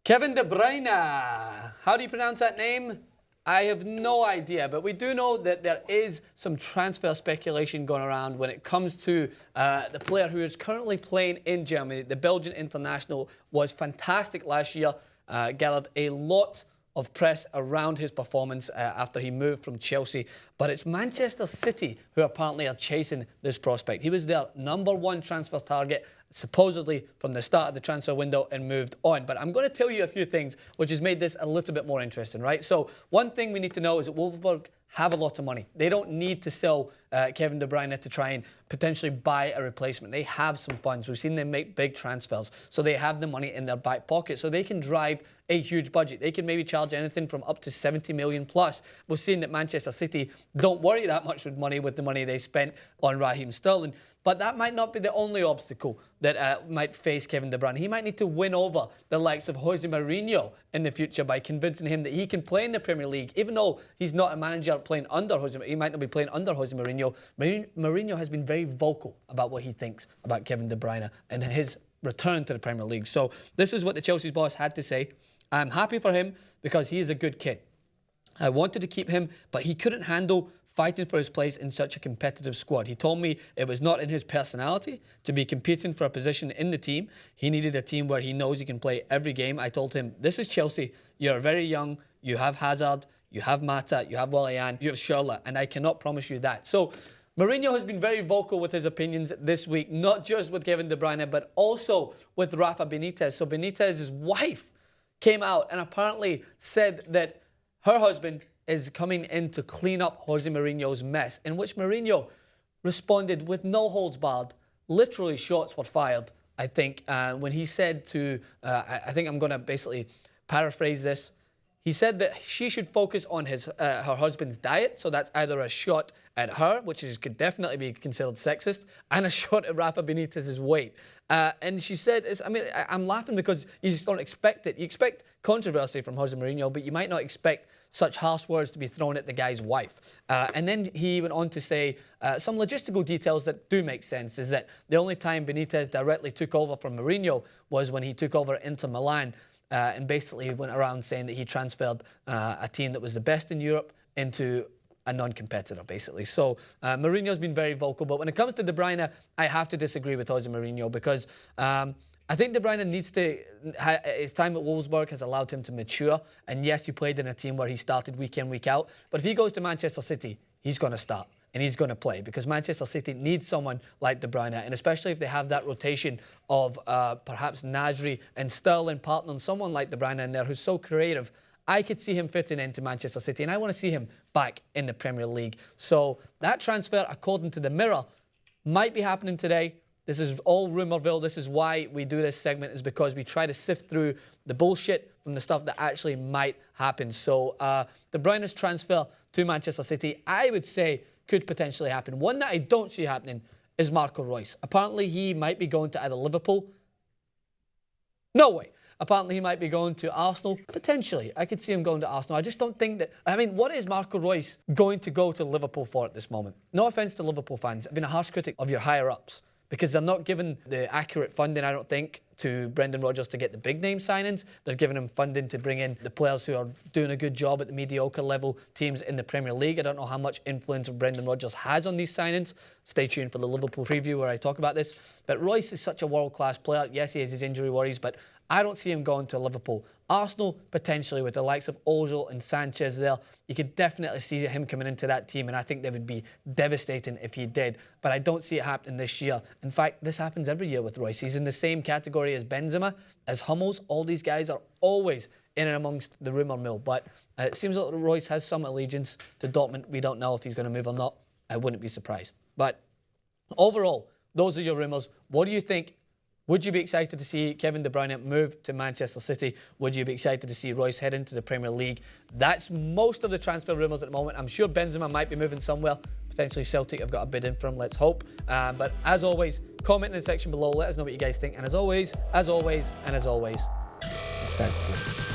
Kevin De Bruyne. How do you pronounce that name? I have no idea, but we do know that there is some transfer speculation going around when it comes to the player who is currently playing in Germany. The Belgian international was fantastic last year, gathered a lot of press around his performance after he moved from Chelsea. But it's Manchester City who apparently are chasing this prospect. He was their #1 transfer target, supposedly from the start of the transfer window, and moved on. But I'm going to tell you a few things which has made this a little bit more interesting, right? So one thing we need to know is that Wolfsburg have a lot of money. They don't need to sell Kevin De Bruyne to try and potentially buy a replacement. They have some funds. We've seen them make big transfers. So they have the money in their back pocket. So they can drive a huge budget. They can maybe charge anything from up to 70 million plus. We've seen that Manchester City don't worry that much with the money they spent on Raheem Sterling. But that might not be the only obstacle that might face Kevin De Bruyne. He might need to win over the likes of Jose Mourinho in the future by convincing him that he can play in the Premier League, even though he's not a manager playing under Jose. He might not be playing under Jose Mourinho. Mourinho has been very vocal about what he thinks about Kevin De Bruyne and his return to the Premier League. So this is what the Chelsea's boss had to say. I'm happy for him because he is a good kid. I wanted to keep him, but he couldn't handle fighting for his place in such a competitive squad. He told me it was not in his personality to be competing for a position in the team. He needed a team where he knows he can play every game. I told him, this is Chelsea. You're very young. You have Hazard. You have Mata. You have Willian. You have Schürrle. And I cannot promise you that. So Mourinho has been very vocal with his opinions this week, not just with Kevin De Bruyne, but also with Rafa Benitez. So Benitez's wife came out and apparently said that her husband is coming in to clean up Jose Mourinho's mess, in which Mourinho responded with no holds barred. Literally, shots were fired, I think, when he said to, I think I'm going to basically paraphrase this. He said that she should focus on her husband's diet, so that's either a shot at her, which could definitely be considered sexist, and a shot at Rafa Benitez's weight. And she said, I'm laughing because you just don't expect it. You expect controversy from Jose Mourinho, but you might not expect such harsh words to be thrown at the guy's wife. And then he went on to say some logistical details that do make sense, is that the only time Benitez directly took over from Mourinho was when he took over Inter Milan, and basically went around saying that he transferred a team that was the best in Europe into a non-competitor, basically. So Mourinho's been very vocal, but when it comes to De Bruyne, I have to disagree with Jose Mourinho because I think De Bruyne needs to, his time at Wolfsburg has allowed him to mature. And yes, he played in a team where he started week in, week out. But if he goes to Manchester City, he's going to start and he's going to play because Manchester City needs someone like De Bruyne. And especially if they have that rotation of perhaps Nasri and Sterling partnering someone like De Bruyne in there who's so creative, I could see him fitting into Manchester City. And I want to see him back in the Premier League. So that transfer, according to the Mirror, might be happening today. This is all Rumourville. This is why we do this segment, is because we try to sift through the bullshit from the stuff that actually might happen. So De Bruyne's transfer to Manchester City, I would say, could potentially happen. One that I don't see happening is Marco Reus. Apparently, he might be going to either Liverpool. No way. Apparently, he might be going to Arsenal. Potentially. I could see him going to Arsenal. I just don't think that... I mean, what is Marco Reus going to go to Liverpool for at this moment? No offence to Liverpool fans. I've been a harsh critic of your higher-ups, because they're not given the accurate funding, I don't think, to Brendan Rodgers to get the big-name signings. They're giving him funding to bring in the players who are doing a good job at the mediocre level teams in the Premier League. I don't know how much influence Brendan Rodgers has on these signings. Stay tuned for the Liverpool preview where I talk about this. But Royce is such a world-class player. Yes, he has his injury worries, but I don't see him going to Liverpool. Arsenal, potentially, with the likes of Ozil and Sanchez there. You could definitely see him coming into that team, and I think they would be devastating if he did. But I don't see it happening this year. In fact, this happens every year with Royce. He's in the same category as Benzema, as Hummels. All these guys are always in and amongst the rumour mill. But it seems like Royce has some allegiance to Dortmund. We don't know if he's going to move or not. I wouldn't be surprised. But overall, those are your rumours. What do you think? Would you be excited to see Kevin De Bruyne move to Manchester City? Would you be excited to see Royce head into the Premier League? That's most of the transfer rumours at the moment. I'm sure Benzema might be moving somewhere. Potentially Celtic have got a bid in for him, let's hope. But as always, comment in the section below. Let us know what you guys think. And as always, subscribe to the channel.